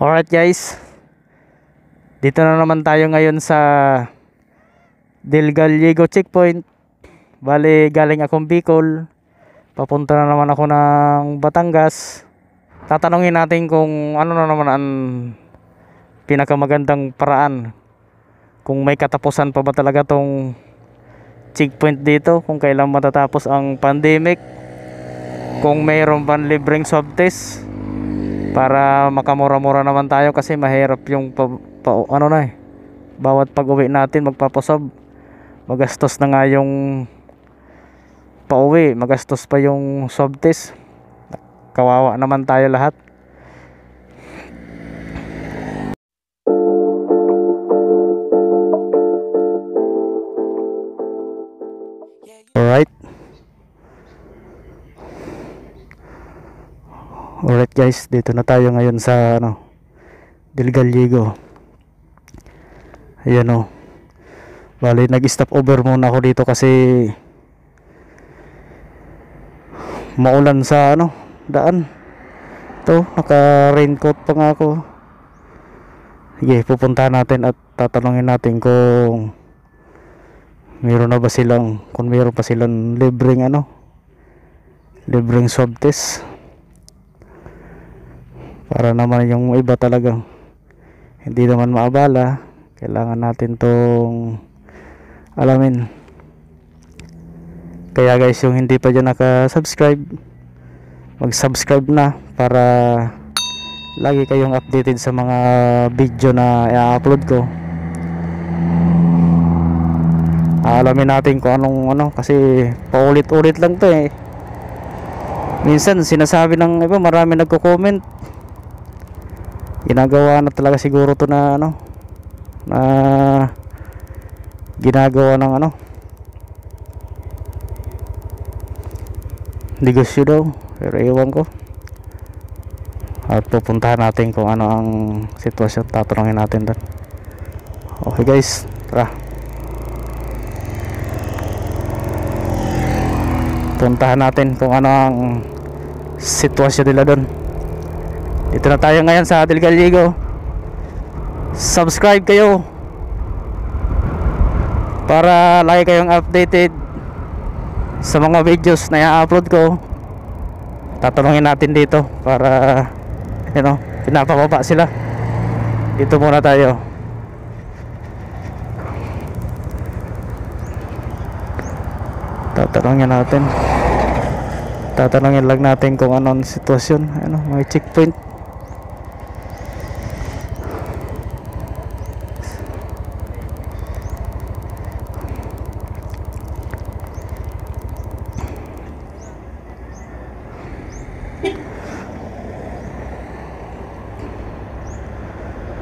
Alright guys, dito na naman tayo ngayon sa Del Gallego checkpoint. Bali galing akong Bicol, papunta na naman ako ng Batangas. Tatanungin natin kung ano na naman ang pinakamagandang paraan, kung may katapusan pa ba talaga tong checkpoint dito, kung kailan matatapos ang pandemic, kung mayroon pang libreng swab test para makamura-mura naman tayo, kasi mahirap yung bawat pag-uwi natin magpapaswab. Magastos na nga yung pauwi, magastos pa yung swab test. Kawawa naman tayo lahat. Alright guys, dito na tayo ngayon sa Del Gallego. Ayan bali nag-stop over muna ako dito kasi maulan sa daan. Ito, naka raincoat pa nga ako. Sige, pupuntahan natin at tatanungin natin kung meron pa silang libreng swab test, para naman yung iba talagang hindi naman maabala. Kailangan natin tong alamin. Kaya guys, yung hindi pa dyan naka-subscribe, mag-subscribe na para lagi kayong updated sa mga video na i-upload ko. Alamin natin kung anong kasi paulit-ulit lang to eh. Minsan sinasabi ng iba, marami nagko-comment, ginagawa na talaga siguro to na ginagawa ng negosyo daw, pero ewan ko. At pupuntahan natin kung ano ang sitwasyon, tatanungin natin doon. Okay guys, tara, puntahan natin kung ano ang sitwasyon nila doon. Dito na tayo ngayon sa Del Gallego. Subscribe kayo para lagi kayong updated sa mga videos na i-upload ko. Tatanungin natin dito para pinapababa sila. Dito muna tayo. Tatanungin lang natin kung anong sitwasyon. May checkpoint.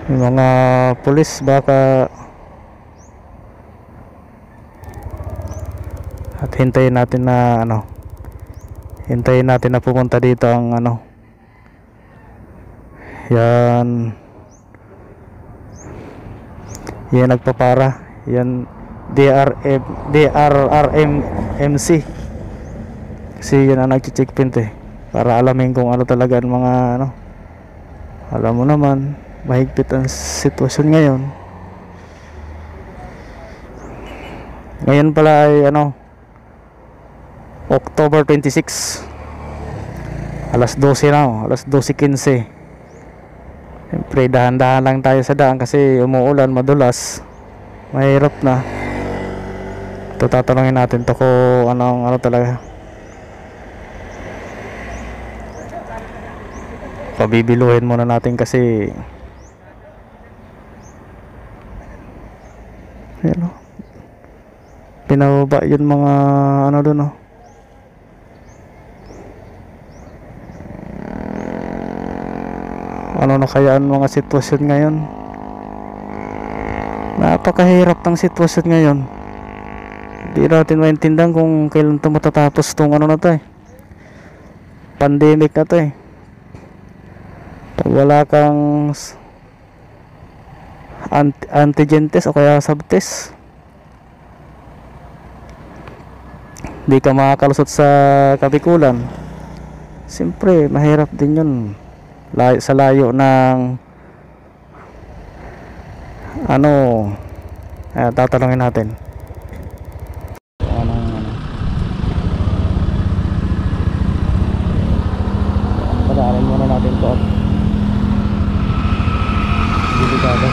Yung mga pulis baka, at hintayin natin na pumunta dito ang yan nagpapara, yan DRRMC, kasi yan ang nag-checkpoint para alamin kung ano talaga ang mga alam mo naman, mahigpit ang sitwasyon ngayon. Ngayon pala ay October 26, alas 12 na, alas 12:15. Siyempre dahan-dahan lang tayo sa daan kasi umuulan, madulas, mahirap na. Ito, tatanungin natin to kung ano talaga. Pabibiluhin muna natin kasi pinababa yun mga doon na kaya ang mga sitwasyon ngayon. Napakahirap ng sitwasyon ngayon. Hindi natin maintindihan kung kailan ito matatapos tong pandemic na to Pag wala kang antigen test o kaya swab test, di ka makakalusot sa kabikulan. Siyempre mahirap din yun, sa layo ng ano, tatanungin natin. Padaanin muna natin to at delikado.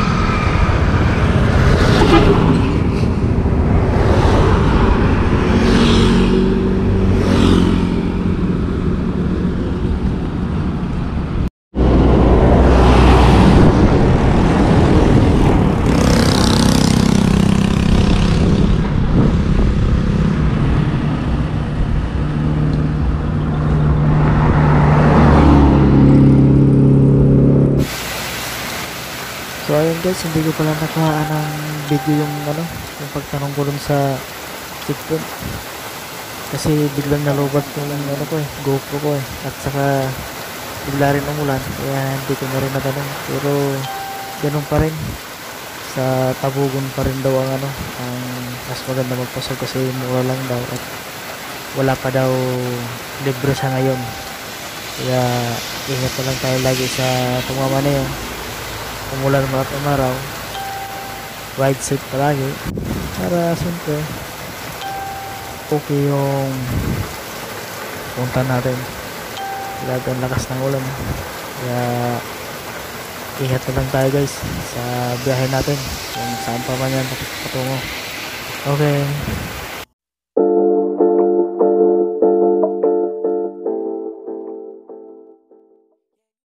So ayun guys, hindi ko pala nakuhaan ng video yung yung pagtanong ko dun sa checkpoint. Kasi biglang nalobat yung GoPro ko at saka bigla rin umulan, kaya hindi ko na rin natanong. Pero ganun pa rin, sa Tabugon pa rin daw ang mas maganda magpasok kasi mura lang daw at wala pa daw libre sa ngayon. Kaya ingat na lang tayo lagi sa tumama na yun. Umulan man at umaraw, ride safe palagi para siyempre okay yung punta natin. Lagi ang lakas ng ulan, kaya ingat na lang tayo guys sa biyahe natin kung saan pa man yan patungo. Okay.